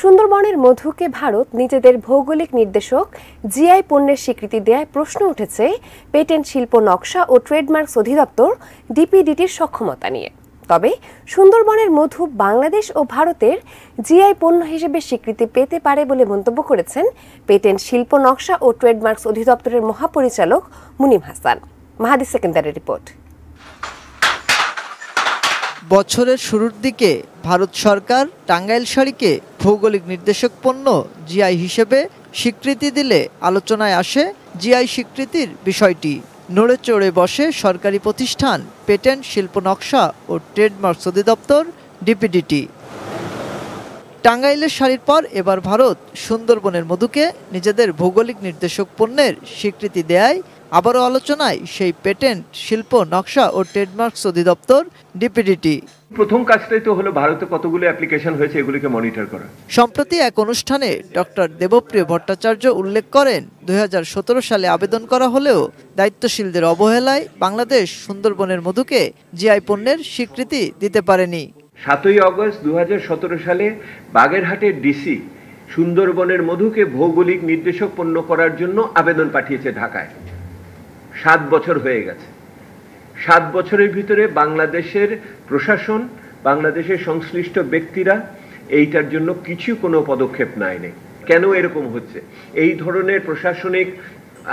সুন্দরবনের মধুকে ভারত নিজেদের ভৌগোলিক নির্দেশক জিআই পণ্যের স্বীকৃতি দেয়ায় প্রশ্ন উঠেছে পেটেন্ট শিল্প নকশা ও ট্রেডমার্কস অধিদপ্তর ডিপিডিটির সক্ষমতা নিয়ে। তবে সুন্দরবনের মধু বাংলাদেশ ও ভারতের জিআই পণ্য হিসেবে স্বীকৃতি পেতে পারে বলে মন্তব্য করেছেন পেটেন্ট শিল্প নকশা ও ট্রেডমার্কস অধিদপ্তরের মহাপরিচালক মুনিম হাসান। মাহাদি সেকেন্দারের রিপোর্ট। বছরের শুরুর দিকে ভারত সরকার টাঙ্গাইল শাড়িকে ভৌগোলিক নির্দেশক পণ্য জিআই হিসেবে স্বীকৃতি দিলে আলোচনায় আসে জিআই স্বীকৃতির বিষয়টি। নড়ে চড়ে বসে সরকারি প্রতিষ্ঠান পেটেন্ট শিল্প নকশা ও ট্রেডমার্কস অধিদপ্তর ডিপিডিটি। টাঙ্গাইলের শাড়ির পর এবার ভারত সুন্দরবনের মধুকে নিজেদের ভৌগোলিক নির্দেশক পণ্যের স্বীকৃতি দেয় আবারও আলোচনায় সেই পেটেন্ট শিল্প নকশা ও ট্রেডমার্কস অধিদপ্তর ডিপিডিটি। প্রথম কাজটাই তো হলো ভারতে কতগুলো অ্যাপ্লিকেশন হয়েছে এগুলিকে মনিটর করা। সম্প্রতি এক অনুষ্ঠানে ডক্টর দেবপ্রিয় ভট্টাচার্য উল্লেখ করেন 2017 সালে আবেদন করা হলেও দায়িত্বশীলদের অবহেলায় বাংলাদেশ সুন্দরবনের মধুকে জিআই পণ্যের স্বীকৃতি দিতে পারেনি। 7 অগস্ট 2017 সালে বাগেরহাটের ডিসি সুন্দরবনের মধুকে ভৌগোলিক নির্দেশক পণ্য করার জন্য আবেদন পাঠিয়েছে ঢাকায়। 7 বছর হয়ে গেছে। 7 বছরের ভিতরে বাংলাদেশের প্রশাসন, বাংলাদেশের সংশ্লিষ্ট ব্যক্তিরা এইটার জন্য কোনো পদক্ষেপ নেয়নি। কেন এরকম হচ্ছে? এই ধরনের প্রশাসনিক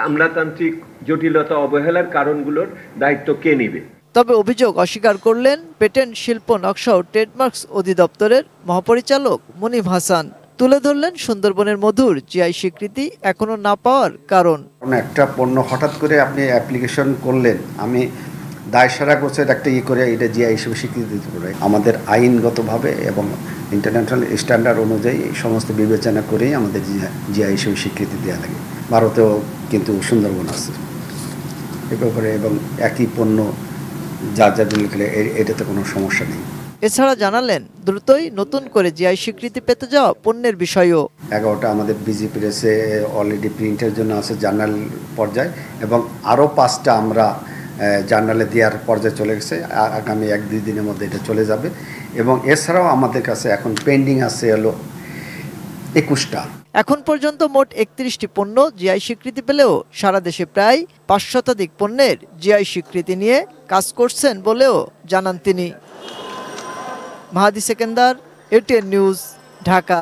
আমলাতান্ত্রিক জটিলতা অবহেলার কারণগুলোর দায়িত্ব কে নেবে? তবে অভিযোগ অস্বীকার করলেন পেটেন্ট শিল্প নকশা ও ট্রেডমার্কস অধিদপ্তরের মহাপরিচালক মুনিম হাসান। তুলে ধরলেন সুন্দরবনের মধুর জিআই স্বীকৃতি এখনো না পাওয়ার কারণ। একটা পণ্য হঠাৎ করে আপনি অ্যাপ্লিকেশন করলেন, আমি দায়সারা গোছের একটা করে এটা জিআই হিসেবে স্বীকৃতি দিতে পারে। আমাদের আইনগতভাবে এবং ইন্টারন্যাশনাল স্ট্যান্ডার্ড অনুযায়ী সমস্ত বিবেচনা করেই আমাদের জিআই হিসেবে স্বীকৃতি দেওয়া লাগে। ভারতেও কিন্তু সুন্দরবন আছে এ ব্যাপারে, এবং একই পণ্য যার গেলে এটাতে কোনো সমস্যা নেই। এছাড়া জানালেন দ্রুতই নতুন করে জিআই স্বীকৃতি পেতে যাওয়া পণ্যের বিষয়ও। 11টা আমাদের বিজি প্রেসে অলরেডি প্রিন্টের জন্য আছে জার্নাল পর্যায়ে, এবং আরও 5টা আমরা জার্নালে দেওয়ার পর্যায়ে চলে গেছে। আগামী 1-2 দিনের মধ্যে এটা চলে যাবে। এবং এছাড়াও আমাদের কাছে এখন পেন্ডিং আছে হলো 21টা। এখন পর্যন্ত মোট 31টি পণ্য জিআই স্বীকৃতি পেলেও সারা দেশে প্রায় 5 শতাধিক পণ্যের জিআই স্বীকৃতি নিয়ে কাজ করছেন বলেও জানান তিনি। মাহাদি সেকেন্দার, এটিএন নিউজ, ঢাকা।